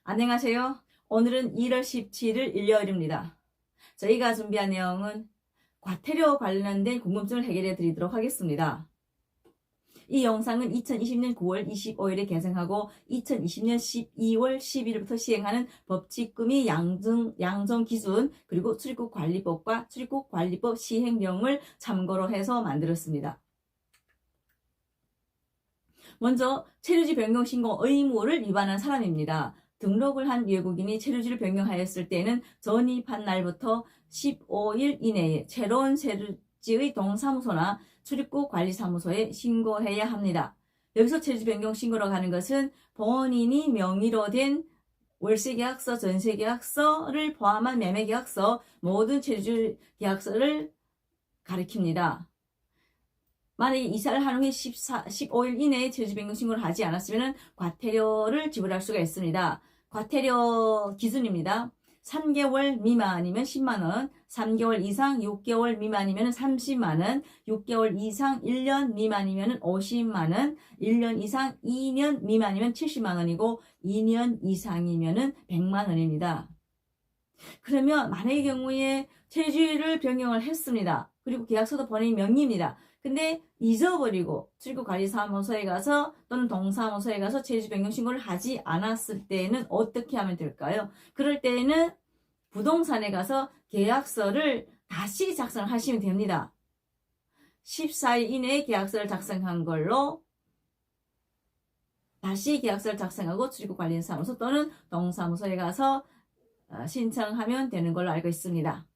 안녕하세요. 오늘은 1월 17일 일요일입니다. 저희가 준비한 내용은 과태료 관련된 궁금증을 해결해 드리도록 하겠습니다. 이 영상은 2020년 9월 25일에 개정하고 2020년 12월 11일부터 시행하는 법칙금이 양정 기준 그리고 출입국관리법과 출입국관리법 시행령을 참고로 해서 만들었습니다. 먼저 체류지 변경 신고 의무를 위반한 사람입니다. 등록을 한 외국인이 체류지를 변경하였을 때에는 전입한 날부터 15일 이내에 새로운 체류지의 동사무소나 출입국관리사무소에 신고해야 합니다. 여기서 체류지 변경 신고라고 하는 것은 본인이 명의로 된 월세계약서, 전세계약서를 포함한 매매계약서, 모든 체류지 계약서를 가리킵니다. 만약에 이사를 한 후에 15일 이내에 체류지 변경 신고를 하지 않았으면 과태료를 지불할 수가 있습니다. 과태료 기준입니다. 3개월 미만이면 10만원, 3개월 이상 6개월 미만이면 30만원, 6개월 이상 1년 미만이면 50만원, 1년 이상 2년 미만이면 70만원이고 2년 이상이면 100만원입니다. 그러면 만약의 경우에 체류지를 변경을 했습니다. 그리고 계약서도 본인 명의입니다. 근데 잊어버리고 출입국관리사무소에 가서 또는 동사무소에 가서 체류지 변경 신고를 하지 않았을 때는 어떻게 하면 될까요? 그럴 때에는 부동산에 가서 계약서를 다시 작성하시면 됩니다. 14일 이내에 계약서를 작성한 걸로 다시 계약서를 작성하고 출입국관리사무소 또는 동사무소에 가서 신청하면 되는 걸로 알고 있습니다.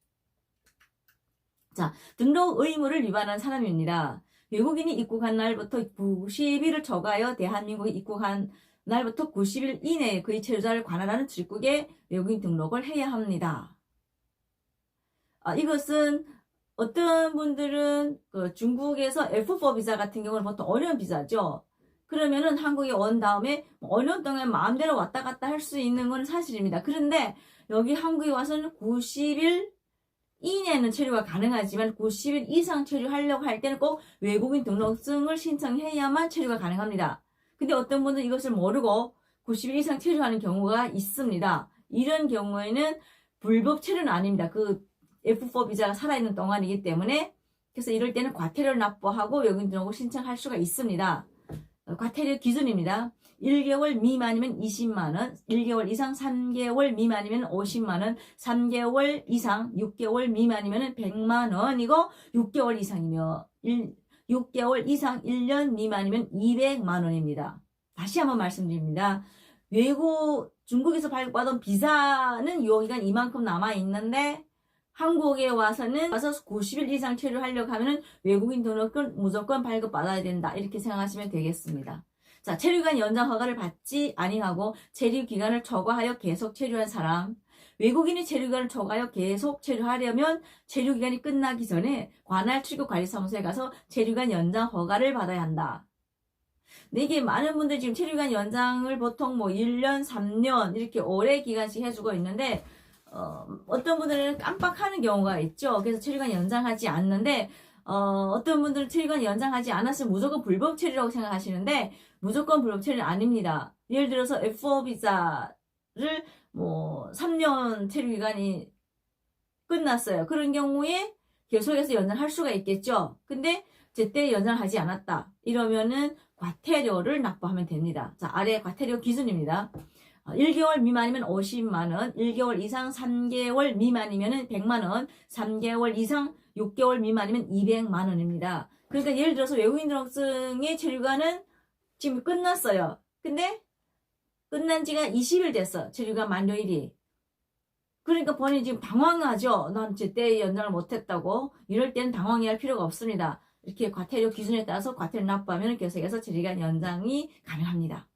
자, 등록 의무를 위반한 사람입니다. 외국인이 입국한 날부터 90일을 초과하여 대한민국에 입국한 날부터 90일 이내에 그의 체류자를 관할하는 출입국에 외국인 등록을 해야 합니다. 이것은 어떤 분들은 중국에서 F4 비자 같은 경우는 보통 어려운 비자죠. 그러면은 한국에 온 다음에 어려운 동안 마음대로 왔다 갔다 할 수 있는 건 사실입니다. 그런데 여기 한국에 와서는 90일 이내는 체류가 가능하지만 90일 이상 체류하려고 할 때는 꼭 외국인 등록증을 신청해야만 체류가 가능합니다. 근데 어떤 분들은 이것을 모르고 90일 이상 체류하는 경우가 있습니다. 이런 경우에는 불법 체류는 아닙니다. 그 F4 비자가 살아있는 동안이기 때문에 그래서 이럴 때는 과태료를 납부하고 외국인 등록을 신청할 수가 있습니다. 과태료 기준입니다. 1개월 미만이면 20만원, 1개월 이상 3개월 미만이면 50만원, 3개월 이상 6개월 미만이면 100만원이고 6개월 이상이면 6개월 이상 1년 미만이면 200만원입니다. 다시 한번 말씀드립니다. 중국에서 발급받은 비자는 유효기간 이만큼 남아있는데 한국에 와서 90일 이상 체류하려고 하면 외국인 등록은 무조건 발급받아야 된다. 이렇게 생각하시면 되겠습니다. 자, 체류기간 연장 허가를 받지 아니하고 체류기간을 초과하여 계속 체류한 사람. 외국인이 체류기간을 초과하여 계속 체류하려면 체류기간이 끝나기 전에 관할 출입국관리사무소에 가서 체류기간 연장 허가를 받아야 한다. 근데 이게 많은 분들이 지금 체류기간 연장을 보통 1년, 3년 이렇게 오래 기간씩 해주고 있는데 어떤 분들은 깜빡하는 경우가 있죠. 그래서 체류기간 연장하지 않는데 어떤 분들은 체류기간 연장하지 않았으면 무조건 불법 체류라고 생각하시는데 무조건 불법 체류는 아닙니다. 예를 들어서 F4 비자를 3년 체류기간이 끝났어요. 그런 경우에 계속해서 연장할 수가 있겠죠. 근데 제때 연장하지 않았다. 이러면은 과태료를 납부하면 됩니다. 자, 아래 과태료 기준입니다. 1개월 미만이면 50만원, 1개월 이상 3개월 미만이면 100만원, 3개월 이상 6개월 미만이면 200만원입니다. 그러니까 예를 들어서 외국인 등록증의 체류기간은 지금 끝났어요. 근데 끝난 지가 20일 됐어. 체류기간 만료일이. 그러니까 본인이 지금 당황하죠. 난 제때 연장을 못했다고. 이럴 때는 당황해야 할 필요가 없습니다. 이렇게 과태료 기준에 따라서 과태료 납부하면 계속해서 체류기간 연장이 가능합니다.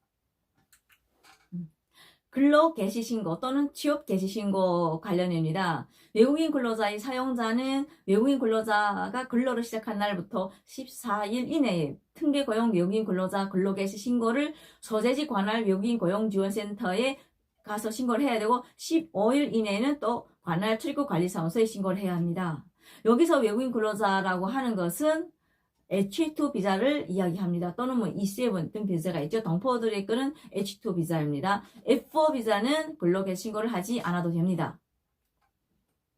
근로 개시 신고 또는 취업 개시 신고 관련입니다. 외국인 근로자의 사용자는 외국인 근로자가 근로를 시작한 날부터 14일 이내에 특례 고용 외국인 근로자 근로 개시 신고를 소재지 관할 외국인 고용지원센터에 가서 신고를 해야 되고 15일 이내에는 또 관할 출입국관리사무소에 신고를 해야 합니다. 여기서 외국인 근로자라고 하는 것은 H2 비자를 이야기합니다. 또는 뭐 E7 등 비자가 있죠. 덤퍼들의 거는 H2 비자입니다. F4 비자는 근로계 신고를 하지 않아도 됩니다.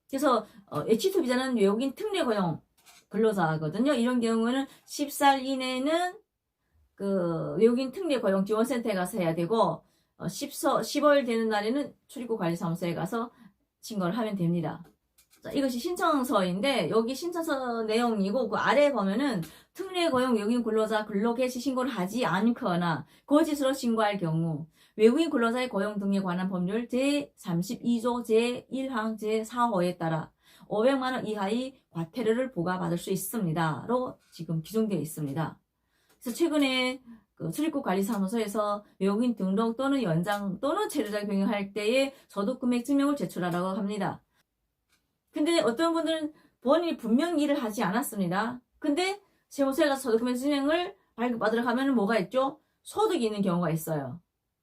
그래서 H2 비자는 외국인 특례 고용 근로자거든요. 이런 경우는 10살 이내는 그 외국인 특례 고용 지원센터에 가서 해야 되고 10월 되는 날에는 출입국 관리사무소에 가서 신고를 하면 됩니다. 자, 이것이 신청서인데 여기 신청서 내용이고 그 아래에 보면은 특례 고용 외국인 근로자 근로 개시 신고를 하지 않거나 거짓으로 신고할 경우 외국인 근로자의 고용 등에 관한 법률 제32조 제1항 제4호에 따라 500만 원 이하의 과태료를 부과받을 수 있습니다.로 지금 규정되어 있습니다. 그래서 최근에 그 출입국 관리사무소에서 외국인 등록 또는 연장 또는 체류자 변경할 때에 소득금액 증명을 제출하라고 합니다. 근데 어떤 분들은 본인이 분명히 일을 하지 않았습니다. 근데 세무서에 가서 소득금액 증명을 발급받으러 가면 뭐가 있죠? 소득이 있는 경우가 있어요.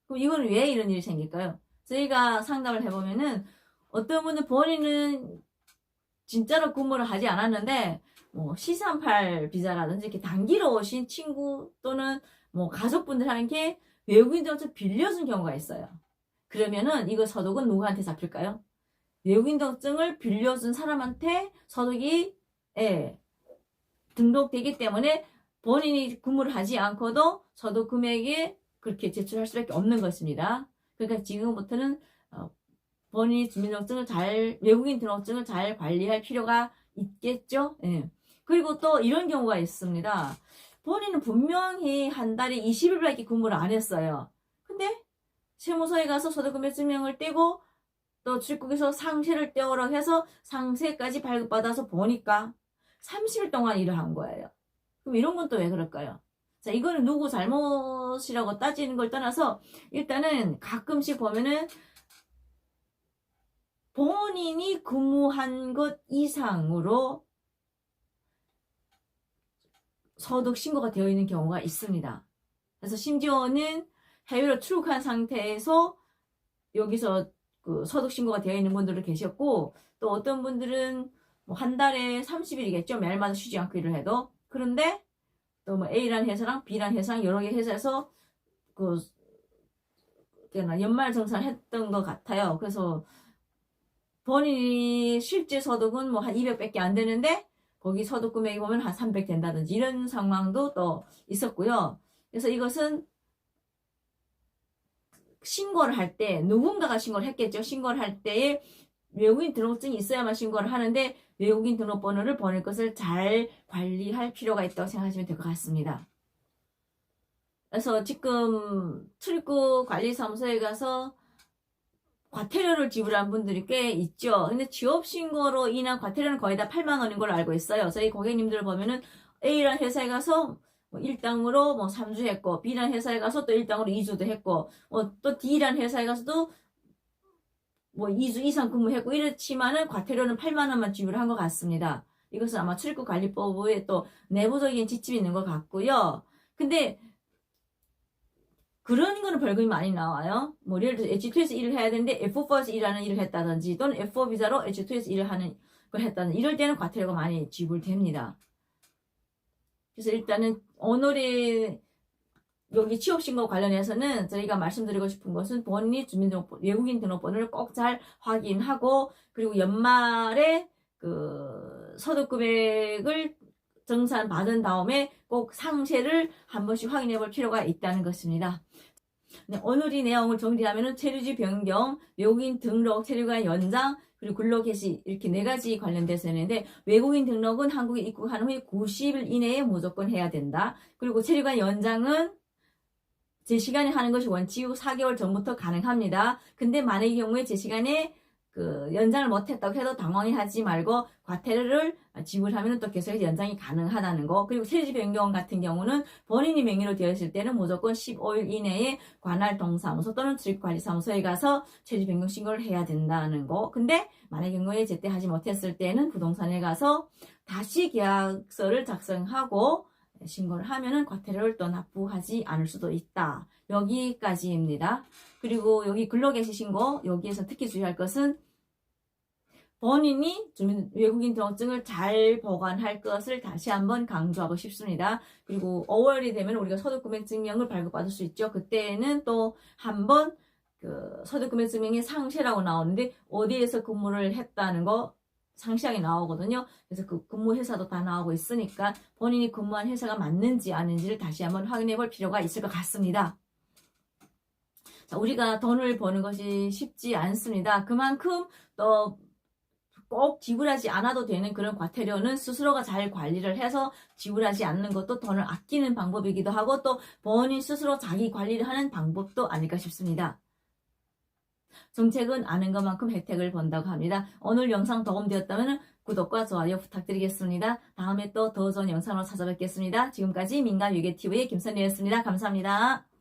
그럼 이건 왜 이런 일이 생길까요? 저희가 상담을 해보면은 어떤 분은 본인은 진짜로 근무를 하지 않았는데 뭐 C38 비자라든지 이렇게 단기로 오신 친구 또는 뭐 가족분들한테 외국인들한테 빌려준 경우가 있어요. 그러면은 이거 소득은 누구한테 잡힐까요? 외국인 등록증을 빌려준 사람한테 소득이 등록되기 때문에 본인이 근무를 하지 않고도 소득 금액에 그렇게 제출할 수밖에 없는 것입니다. 그러니까 지금부터는 본인이 주민등록증을 외국인 등록증을 잘 관리할 필요가 있겠죠. 예. 그리고 또 이런 경우가 있습니다. 본인은 분명히 한 달에 20일밖에 근무를 안 했어요. 근데 세무서에 가서 소득금액 증명을 떼고 또 출국에서 상세를 떼오라고 해서 상세까지 발급받아서 보니까 30일 동안 일을 한 거예요. 그럼 이런 건 또 왜 그럴까요? 자, 이거는 누구 잘못이라고 따지는 걸 떠나서 일단은 가끔씩 보면은 본인이 근무한 것 이상으로 소득 신고가 되어 있는 경우가 있습니다. 그래서 심지어는 해외로 출국한 상태에서 여기서 그 소득 신고가 되어 있는 분들도 계셨고 또 어떤 분들은 뭐 한 달에 30일이겠죠. 매일마다 쉬지 않고 일을 해도. 그런데 또 뭐 A라는 회사랑 B라는 회사랑 여러 개 회사에서 그 연말 정산을 했던 것 같아요. 그래서 본인이 실제 소득은 뭐 한 200밖에 안 되는데 거기 소득 금액이 보면 한 300 된다든지 이런 상황도 또 있었고요. 그래서 이것은 신고를 할 때 누군가가 신고를 했겠죠. 신고를 할 때에 외국인 등록증이 있어야만 신고를 하는데 외국인 등록번호를 보낼 것을 잘 관리할 필요가 있다고 생각하시면 될 것 같습니다. 그래서 지금 출입국 관리사무소에 가서 과태료를 지불한 분들이 꽤 있죠. 근데 취업신고로 인한 과태료는 거의 다 8만 원인 걸로 알고 있어요. 저희 고객님들 보면은 A라는 회사에 가서 뭐 일당으로 뭐 3주 했고 B라는 회사에 가서 또 일당으로 2주도 했고 또 D라는 회사에 가서도 뭐 2주 이상 근무했고 이렇지만은 과태료는 8만 원만 지불한 것 같습니다. 이것은 아마 출입국관리법에 또 내부적인 지침이 있는 것 같고요. 근데 그런 거는 벌금이 많이 나와요. 뭐 예를 들어서 H2에서 일을 해야 되는데 F4에서 일하는 일을 했다든지 또는 F4 비자로 H2에서 일을 하는 걸 했다든지 이럴 때는 과태료가 많이 지불됩니다. 그래서 일단은 오늘의 여기 취업신고 관련해서는 저희가 말씀드리고 싶은 것은 본인이 주민등록 외국인 등록번호를 꼭 잘 확인하고 그리고 연말에 그 소득금액을 정산 받은 다음에 꼭 상세를 한 번씩 확인해 볼 필요가 있다는 것입니다. 네, 오늘의 내용을 정리하면은 체류지 변경, 외국인 등록, 체류관 연장, 그리고 근로 개시 이렇게 4가지 관련돼서 있는데 외국인 등록은 한국에 입국한 후에 90일 이내에 무조건 해야 된다. 그리고 체류관 연장은 제 시간에 하는 것이 원칙 후 4개월 전부터 가능합니다. 근데 만약의 경우에 제 시간에 그 연장을 못했다고 해도 당황하지 말고 과태료를 지불하면 또 계속 연장이 가능하다는 거. 그리고 체류지 변경 같은 경우는 본인이 명의로 되어 있을 때는 무조건 15일 이내에 관할 동사무소 또는 출입관리사무소에 가서 체류지 변경 신고를 해야 된다는 거. 근데 만약의 경우에 제때 하지 못했을 때는 부동산에 가서 다시 계약서를 작성하고 신고를 하면은 과태료를 또 납부하지 않을 수도 있다. 여기까지입니다. 그리고 여기 근로개시 신고 여기에서 특히 주의할 것은 본인이 외국인 등록증을 잘 보관할 것을 다시 한번 강조하고 싶습니다. 그리고 5월이 되면 우리가 소득금액증명을 발급받을 수 있죠. 그때는 또 한번 그 소득금액증명의 상세라고 나오는데 어디에서 근무를 했다는 거 상세하게 나오거든요. 그래서 그 근무 회사도 다 나오고 있으니까 본인이 근무한 회사가 맞는지 아닌지를 다시 한번 확인해 볼 필요가 있을 것 같습니다. 자, 우리가 돈을 버는 것이 쉽지 않습니다. 그만큼 또 꼭 지불하지 않아도 되는 그런 과태료는 스스로가 잘 관리를 해서 지불하지 않는 것도 돈을 아끼는 방법이기도 하고 또 본인 스스로 자기 관리를 하는 방법도 아닐까 싶습니다. 정책은 아는 것만큼 혜택을 본다고 합니다. 오늘 영상 도움되었다면 구독과 좋아요 부탁드리겠습니다. 다음에 또 더 좋은 영상으로 찾아뵙겠습니다. 지금까지 민간유괴TV의 김선희였습니다. 감사합니다.